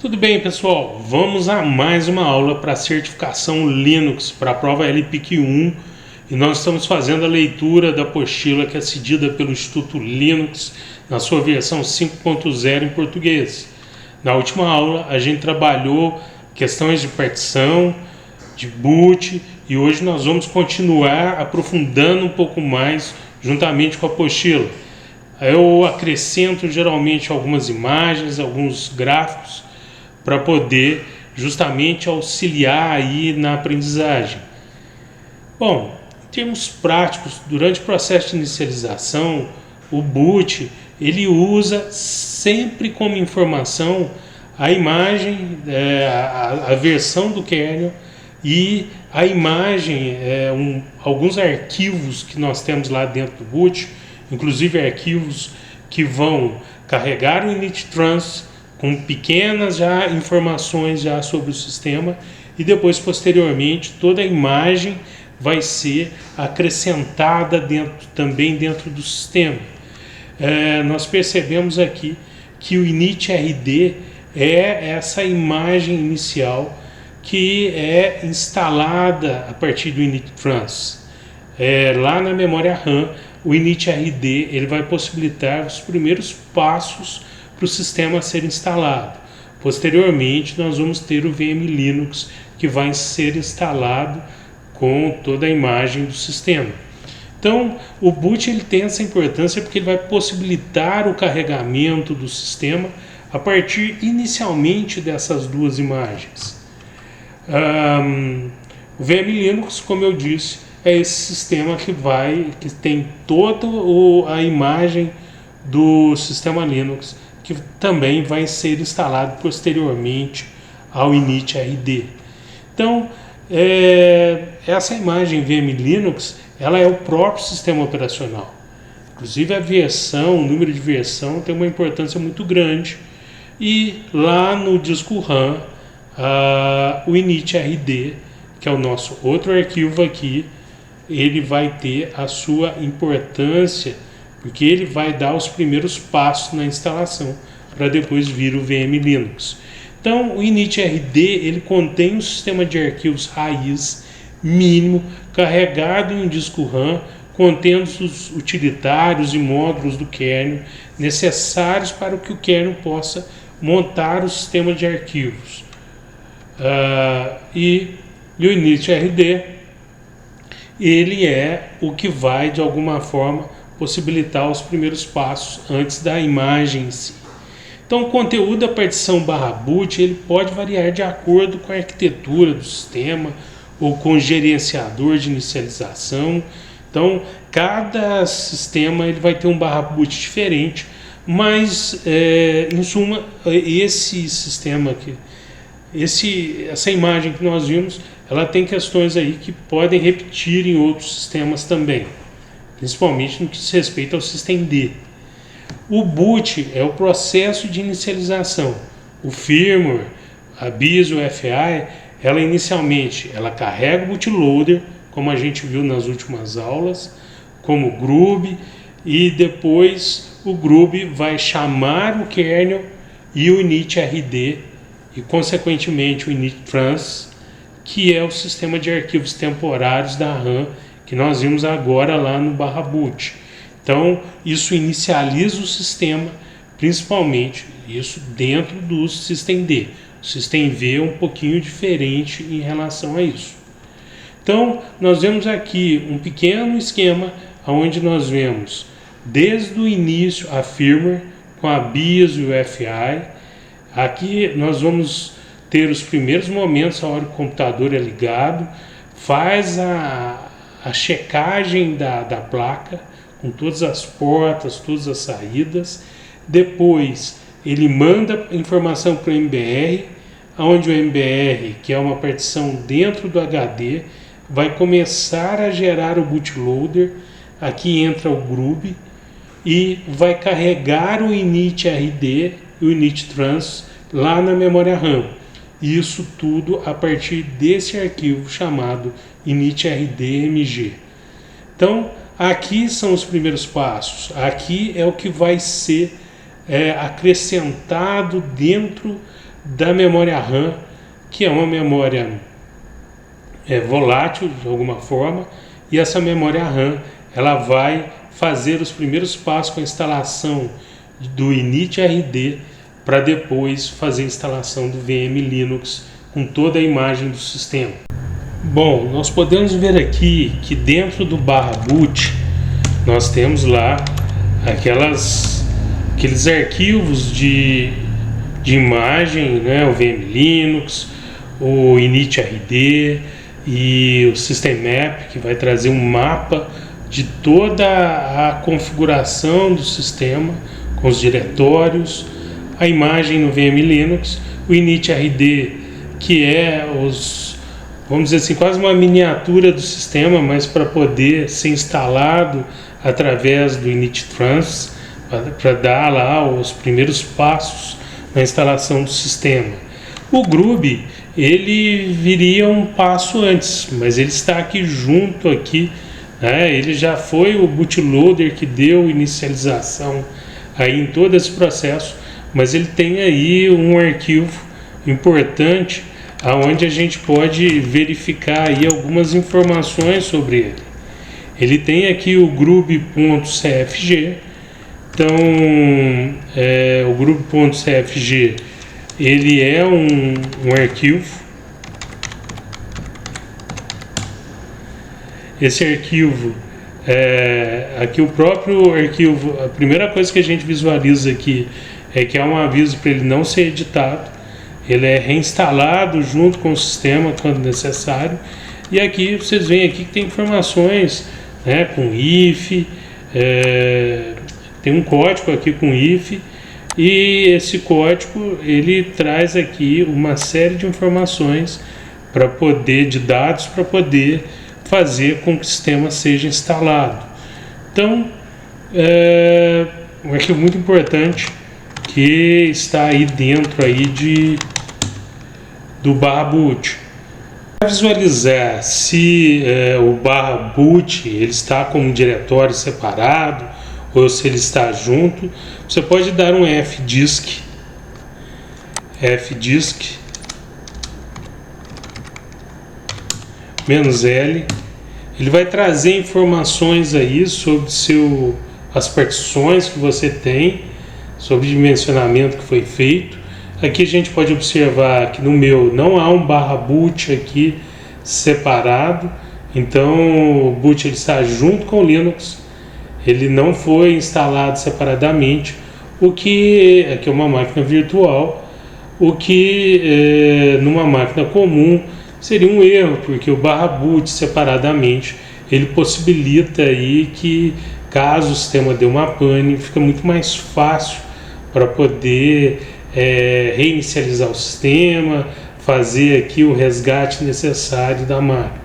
Tudo bem, pessoal? Vamos a mais uma aula para certificação Linux, para a prova LPIC 1, e nós estamos fazendo a leitura da apostila que é cedida pelo Instituto Linux na sua versão 5.0 em português. Na última aula a gente trabalhou questões de partição, de boot, e hoje nós vamos continuar aprofundando um pouco mais juntamente com a apostila. Eu acrescento geralmente algumas imagens, alguns gráficos, para poder justamente auxiliar aí na aprendizagem. Bom, em termos práticos, durante o processo de inicialização, o boot ele usa sempre como informação a imagem, a versão do kernel e a imagem, alguns arquivos que nós temos lá dentro do boot, inclusive arquivos que vão carregar o init.trans com pequenas informações sobre o sistema, e depois posteriormente toda a imagem vai ser acrescentada também dentro do sistema. Nós percebemos aqui que o initrd é essa imagem inicial que é instalada a partir do init.trans. Lá na memória RAM, o initrd ele vai possibilitar os primeiros passos para o sistema ser instalado. Posteriormente, nós vamos ter o VM Linux, que vai ser instalado com toda a imagem do sistema. Então, o boot ele tem essa importância porque ele vai possibilitar o carregamento do sistema a partir inicialmente dessas duas imagens. O VM Linux, como eu disse, é esse sistema que tem toda a imagem do sistema Linux, que também vai ser instalado posteriormente ao initrd. Então, essa imagem VM Linux, ela é o próprio sistema operacional. Inclusive a versão, o número de versão tem uma importância muito grande. E lá no disco RAM, o initrd, que é o nosso outro arquivo aqui, ele vai ter a sua importância, porque ele vai dar os primeiros passos na instalação para depois vir o VM Linux. Então, o initrd ele contém um sistema de arquivos raiz mínimo carregado em um disco RAM, contendo os utilitários e módulos do kernel necessários para que o kernel possa montar o sistema de arquivos. E o initrd ele é o que vai de alguma forma possibilitar os primeiros passos antes da imagem em si. Então, o conteúdo da partição /boot ele pode variar de acordo com a arquitetura do sistema ou com o gerenciador de inicialização. Então, cada sistema ele vai ter um /boot diferente, mas em suma, esse sistema aqui, essa imagem que nós vimos, ela tem questões aí que podem repetir em outros sistemas também, principalmente no que diz respeito ao systemd. O boot é o processo de inicialização. O firmware, a BIOS, o FI, ela inicialmente carrega o bootloader, como a gente viu nas últimas aulas, como o grub, e depois o grub vai chamar o kernel e o initrd, e consequentemente o init.trans, que é o sistema de arquivos temporários da RAM, que nós vimos agora lá no /boot. Então, isso inicializa o sistema, principalmente isso dentro do systemd. O systemd é um pouquinho diferente em relação a isso. Então, nós vemos aqui um pequeno esquema onde nós vemos desde o início a firmware com a BIOS e o FI. Aqui nós vamos ter os primeiros momentos a hora que o computador é ligado, faz a checagem da placa com todas as portas, todas as saídas. Depois ele manda informação para o MBR, onde o MBR, que é uma partição dentro do HD, vai começar a gerar o bootloader. Aqui entra o grub e vai carregar o initrd e o init.trans lá na memória RAM. Isso tudo a partir desse arquivo chamado initrd.mg. Então, aqui são os primeiros passos. Aqui é o que vai ser acrescentado dentro da memória RAM, que é uma memória volátil de alguma forma, e essa memória RAM ela vai fazer os primeiros passos com a instalação do init-rd para depois fazer a instalação do VM Linux com toda a imagem do sistema. Bom, nós podemos ver aqui que dentro do /boot nós temos lá aqueles arquivos de imagem, né? O VM Linux, o init-rd e o systemmap, que vai trazer um mapa de toda a configuração do sistema com os diretórios, a imagem no VM Linux, o init-rd, que é vamos dizer assim, quase uma miniatura do sistema, mas para poder ser instalado através do init-trans, para dar lá os primeiros passos na instalação do sistema. O Grub, ele viria um passo antes, mas ele está aqui junto aqui, né? Ele já foi o bootloader que deu inicialização aí em todo esse processo, mas ele tem aí um arquivo importante aonde a gente pode verificar aí algumas informações sobre ele. Ele tem aqui o grub.cfg. Então, o grub.cfg ele é um arquivo. Esse arquivo, aqui o próprio arquivo, a primeira coisa que a gente visualiza aqui é que há um aviso para ele não ser editado. Ele é reinstalado junto com o sistema quando necessário. E aqui vocês veem aqui que tem informações, né, com if, tem um código aqui com if, e esse código ele traz aqui uma série de informações de dados para poder fazer com que o sistema seja instalado. Então, um arquivo muito importante que está aí dentro aí do /boot. Para visualizar se o /boot ele está como um diretório separado ou se ele está junto, você pode dar um fdisk -L. Ele vai trazer informações aí sobre as partições que você tem, sobre o dimensionamento que foi feito. Aqui a gente pode observar que no meu não há um /boot aqui separado, então o boot ele está junto com o Linux, ele não foi instalado separadamente, o que aqui é uma máquina virtual, o que numa máquina comum seria um erro, porque o /boot separadamente ele possibilita aí que, caso o sistema dê uma pane, fica muito mais fácil para poder reinicializar o sistema, fazer aqui o resgate necessário da máquina.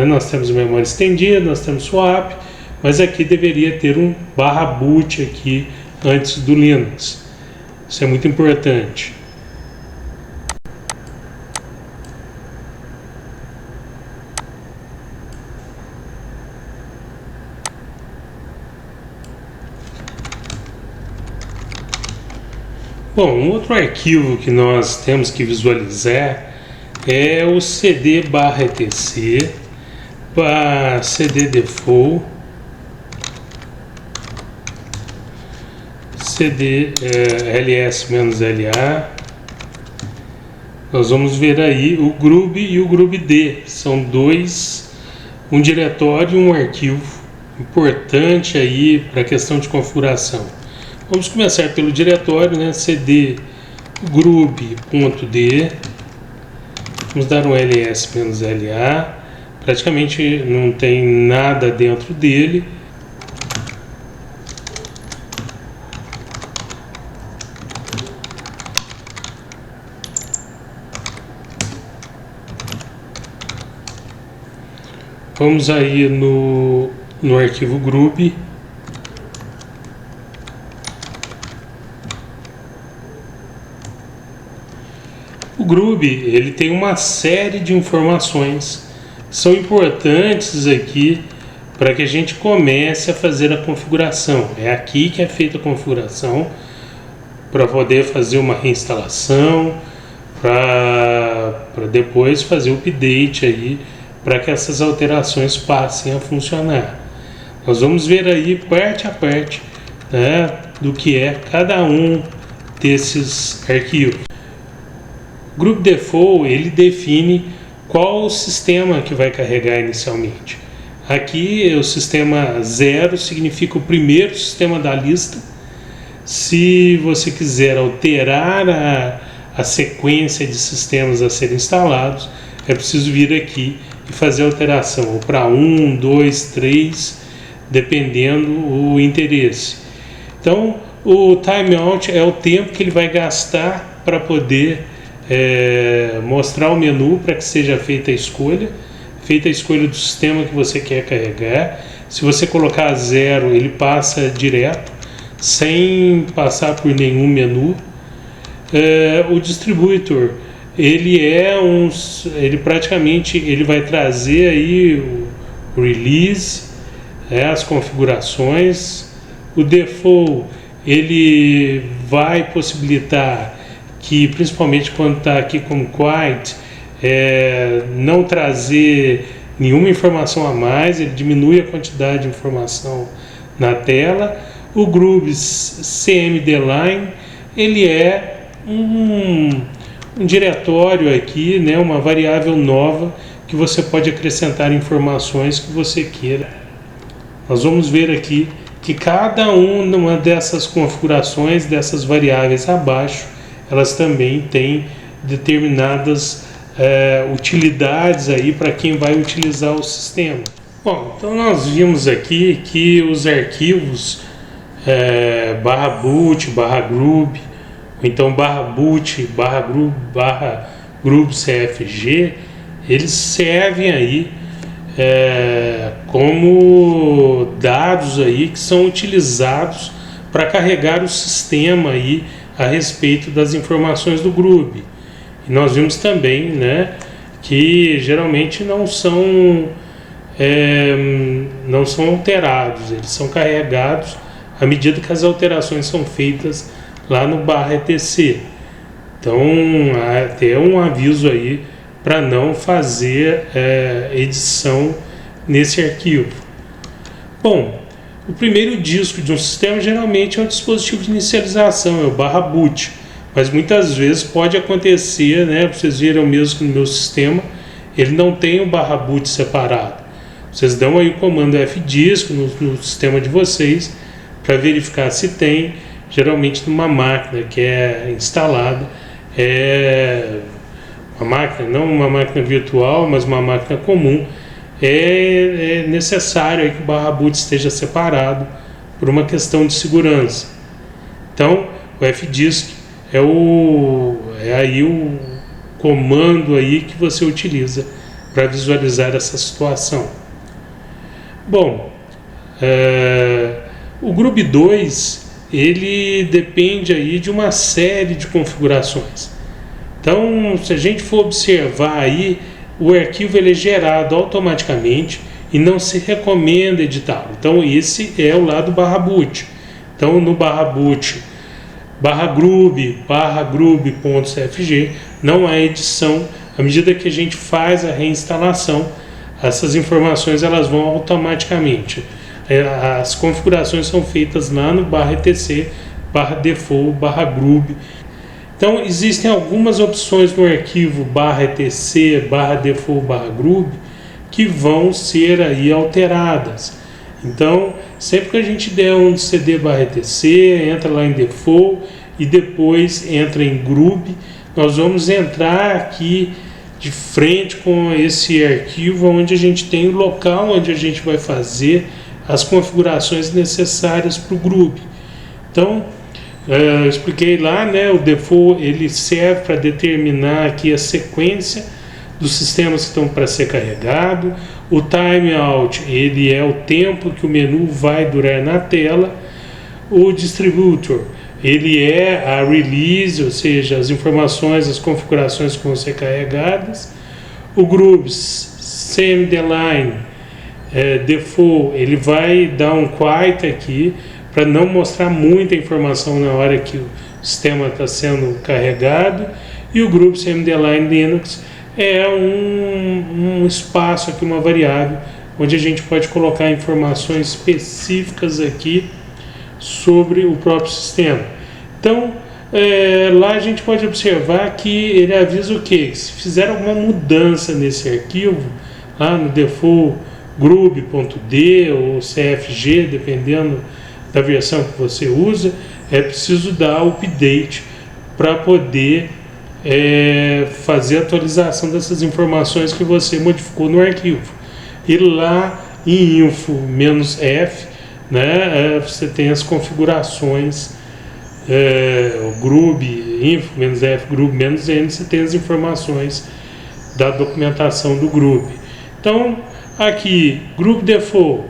Nós temos memória estendida, nós temos swap, mas aqui deveria ter um /boot aqui antes do Linux. Isso é muito importante. Bom, um outro arquivo que nós temos que visualizar é o cd/etc, cd default, cd ls-la. Nós vamos ver aí o grub e o grubd, são um diretório e um arquivo importante aí para a questão de configuração. Vamos começar pelo diretório, né? cd grub.d, vamos dar um ls-la, praticamente não tem nada dentro dele. Vamos aí no arquivo grub. O grub ele tem uma série de informações que são importantes aqui para que a gente comece a fazer a configuração. É aqui que é feita a configuração para poder fazer uma reinstalação, para depois fazer o update aí para que essas alterações passem a funcionar. Nós vamos ver aí parte a parte, né, do que é cada um desses arquivos. O Group Default ele define qual o sistema que vai carregar inicialmente. Aqui o sistema 0 significa o primeiro sistema da lista. Se você quiser alterar a sequência de sistemas a serem instalados, é preciso vir aqui e fazer a alteração para 1, 2, 3, dependendo o interesse. Então, o timeout é o tempo que ele vai gastar para poder mostrar o menu para que seja feita a escolha do sistema que você quer carregar. Se você colocar 0, ele passa direto, sem passar por nenhum menu. O distributor, ele praticamente vai trazer aí o release, as configurações. O default, ele vai possibilitar que, principalmente quando está aqui como quiet, não trazer nenhuma informação a mais, ele diminui a quantidade de informação na tela. O Grooves CMD-Line, ele é um diretório aqui, né, uma variável nova que você pode acrescentar informações que você queira. Nós vamos ver aqui que cada uma dessas configurações, dessas variáveis abaixo, elas também têm determinadas utilidades aí para quem vai utilizar o sistema. Bom, então nós vimos aqui que os arquivos /boot, /group, ou então /boot, /group cfg, eles servem aí como dados aí que são utilizados para carregar o sistema aí a respeito das informações do group. E nós vimos também, né, que geralmente não são alterados, eles são carregados à medida que as alterações são feitas lá no /etc. Então, até um aviso aí para não fazer edição nesse arquivo. Bom, o primeiro disco de um sistema geralmente é um dispositivo de inicialização, é o /boot, mas muitas vezes pode acontecer, né, vocês viram mesmo que no meu sistema ele não tem o /boot separado. Vocês dão aí o comando fdisk no sistema de vocês para verificar se tem. Geralmente numa máquina que é instalada, uma máquina, não uma máquina virtual, mas uma máquina comum, é necessário aí que o /boot esteja separado por uma questão de segurança. Então, o fdisk é aí o comando aí que você utiliza para visualizar essa situação. Bom, o Group 2 ele depende aí de uma série de configurações. Então, se a gente for observar aí, o arquivo ele é gerado automaticamente e não se recomenda editá-lo. Então, esse é o lado /boot. Então, no /boot, /group.cfg, não há edição. À medida que a gente faz a reinstalação, essas informações elas vão automaticamente. As configurações são feitas lá no /etc, /default, /group. Então, existem algumas opções no arquivo /etc, /default, /group que vão ser aí alteradas. Então, sempre que a gente der um cd /etc, entra lá em default e depois entra em group, nós vamos entrar aqui de frente com esse arquivo onde a gente tem o local onde a gente vai fazer as configurações necessárias para o group. Então, eu expliquei lá, né, o default ele serve para determinar aqui a sequência dos sistemas que estão para ser carregado. O timeout ele é o tempo que o menu vai durar na tela. O distributor ele é a release, ou seja, as informações, as configurações que vão ser carregadas. O groups cmd-line default ele vai dar um quiet aqui para não mostrar muita informação na hora que o sistema está sendo carregado. E o group cmd-line Linux é um espaço aqui, uma variável, onde a gente pode colocar informações específicas aqui sobre o próprio sistema. Então, lá a gente pode observar que ele avisa o que? Se fizer alguma mudança nesse arquivo, lá no default grub.d ou cfg, dependendo da versão que você usa, é preciso dar update para poder fazer a atualização dessas informações que você modificou no arquivo. E lá em info-f, né, você tem as configurações, o grub, info-f, grub-n, você tem as informações da documentação do grub. Então, aqui, group default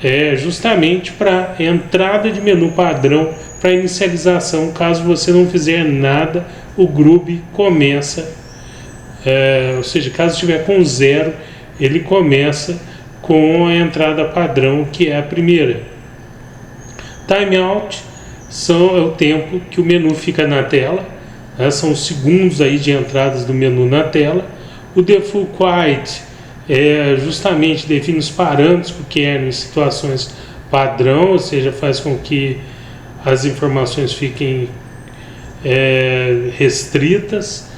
é justamente para entrada de menu padrão, para inicialização. Caso você não fizer nada, o grub começa, ou seja, caso estiver com 0, ele começa com a entrada padrão, que é a primeira. Timeout é o tempo que o menu fica na tela, né? São os segundos aí de entradas do menu na tela. O default quiet justamente define os parâmetros que querem em situações padrão, ou seja, faz com que as informações fiquem restritas.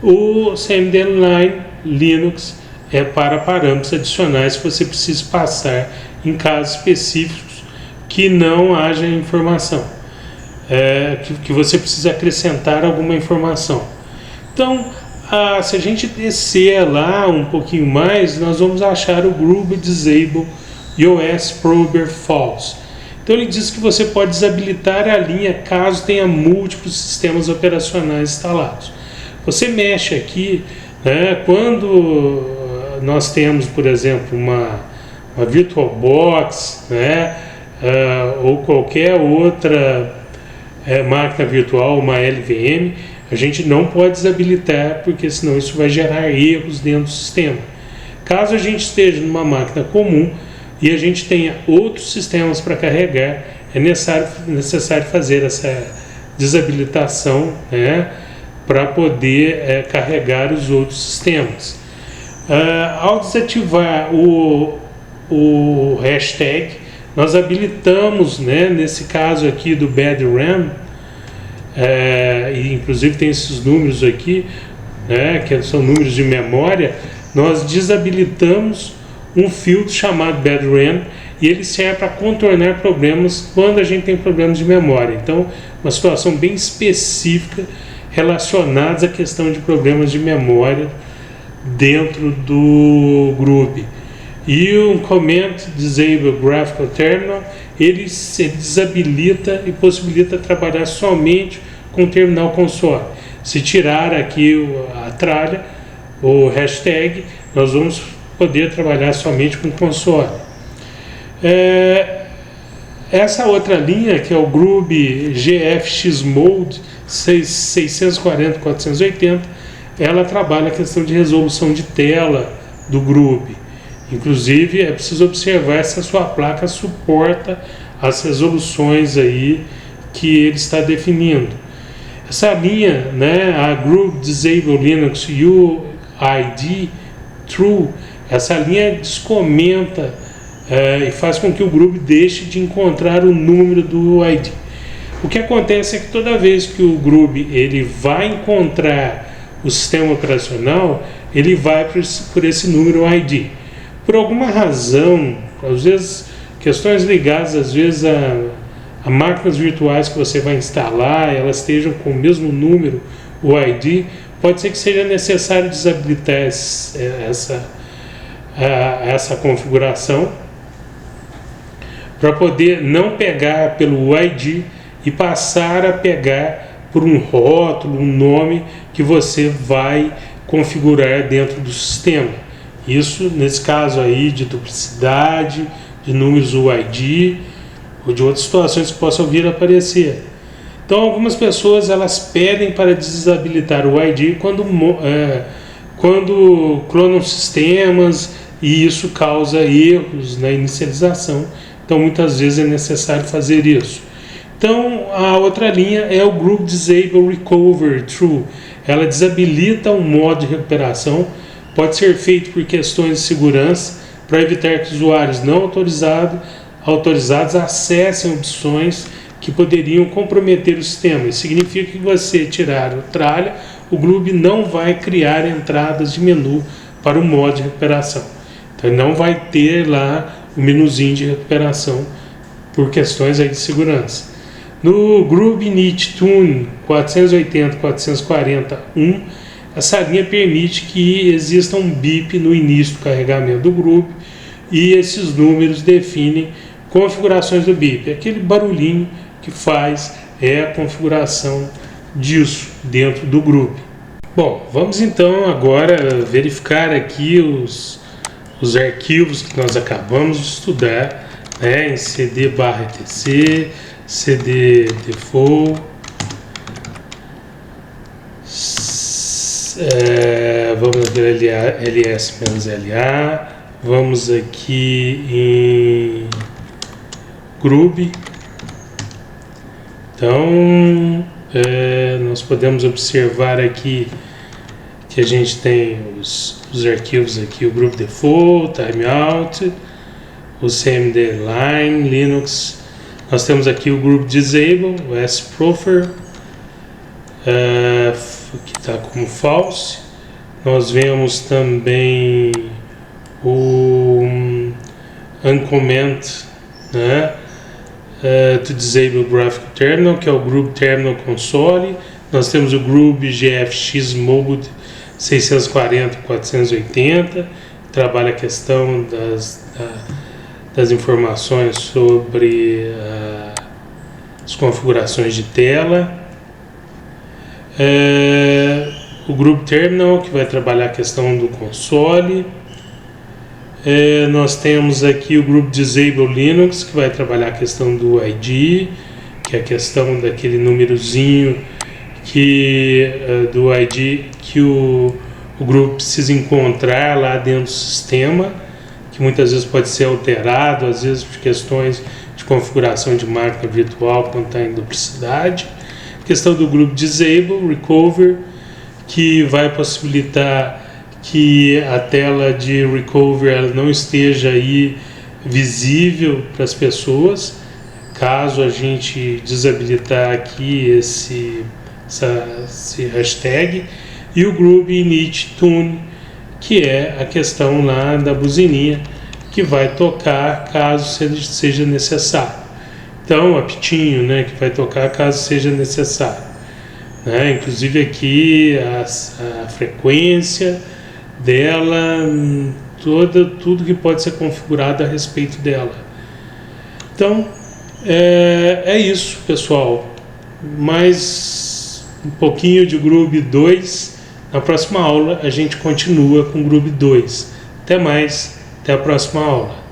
O cmd-line Linux é para parâmetros adicionais que você precisa passar em casos específicos que não haja informação, que você precisa acrescentar alguma informação. Então, se a gente descer lá um pouquinho mais, nós vamos achar o grub disable iOS prober false. Então ele diz que você pode desabilitar a linha caso tenha múltiplos sistemas operacionais instalados. Você mexe aqui, né, quando nós temos, por exemplo, uma VirtualBox, né, ou qualquer outra máquina virtual, uma LVM, a gente não pode desabilitar, porque senão isso vai gerar erros dentro do sistema. Caso a gente esteja numa máquina comum e a gente tenha outros sistemas para carregar, é necessário fazer essa desabilitação, né, para poder carregar os outros sistemas. Ao desativar o hashtag, nós habilitamos, né, nesse caso aqui do bad RAM, e inclusive tem esses números aqui, né, que são números de memória. Nós desabilitamos um filtro chamado bad RAM, e ele serve para contornar problemas quando a gente tem problemas de memória. Então, uma situação bem específica relacionada à questão de problemas de memória dentro do grub. E o Comment Disable Graphical Terminal, ele se desabilita e possibilita trabalhar somente com o terminal console. Se tirar aqui a tralha, o hashtag, nós vamos poder trabalhar somente com o console. Essa outra linha, que é o grub GFX Mode 640-480, ela trabalha a questão de resolução de tela do grub. Inclusive, é preciso observar se a sua placa suporta as resoluções aí que ele está definindo. Essa linha, né, a Grub Disable Linux UID True, essa linha descomenta e faz com que o grub deixe de encontrar o número do ID. O que acontece é que toda vez que o grub ele vai encontrar o sistema operacional, ele vai por esse número ID. Por alguma razão, às vezes questões ligadas às vezes a máquinas virtuais que você vai instalar, elas estejam com o mesmo número, o ID, pode ser que seja necessário desabilitar essa configuração para poder não pegar pelo ID e passar a pegar por um rótulo, um nome que você vai configurar dentro do sistema. Isso, nesse caso aí, de duplicidade, de números UID, ou de outras situações que possam vir a aparecer. Então, algumas pessoas elas pedem para desabilitar o ID quando clonam sistemas, e isso causa erros na inicialização. Então, muitas vezes é necessário fazer isso. Então, a outra linha é o Group Disable Recover True. Ela desabilita um modo de recuperação. Pode ser feito por questões de segurança para evitar que usuários não autorizados acessem opções que poderiam comprometer o sistema. Isso significa que você tirar o tralha, o Grub não vai criar entradas de menu para o modo de recuperação. Então ele não vai ter lá o menuzinho de recuperação por questões aí de segurança. No Grub Init Tune 480.440.1, essa linha permite que exista um bip no início do carregamento do Grub e esses números definem configurações do bip. Aquele barulhinho que faz é a configuração disso dentro do Grub. Bom, vamos então agora verificar aqui os arquivos que nós acabamos de estudar, né, em cd/etc, cd default, vamos aqui ls-la, vamos aqui em Grub. Então nós podemos observar aqui que a gente tem os arquivos aqui, o Grub Default, Timeout, o cmd line, Linux. Nós temos aqui o Grub Disable, o sprofer, que está como false. Nós vemos também o uncomment, né? To disable graphical terminal, que é o Grub Terminal Console. Nós temos o Grub GFX Mode 640/480, trabalha a questão das informações sobre as configurações de tela. O Grub Terminal, que vai trabalhar a questão do console. Nós temos aqui o Grub Disable Linux, que vai trabalhar a questão do ID, que é a questão daquele númerozinho do ID que o grupo precisa encontrar lá dentro do sistema, que muitas vezes pode ser alterado, às vezes por questões de configuração de máquina virtual quando está em duplicidade. A questão do Grub Disable Recover, que vai possibilitar que a tela de recover ela não esteja aí visível para as pessoas, caso a gente desabilitar aqui esse hashtag. E o Grub Init Tune, que é a questão lá da buzininha que vai tocar caso seja necessário. Então, apitinho, né, que vai tocar caso seja necessário, né? Inclusive aqui a frequência dela, tudo que pode ser configurado a respeito dela. Então, é isso, pessoal. Mais um pouquinho de Grub 2. Na próxima aula a gente continua com Grub 2. Até mais, até a próxima aula.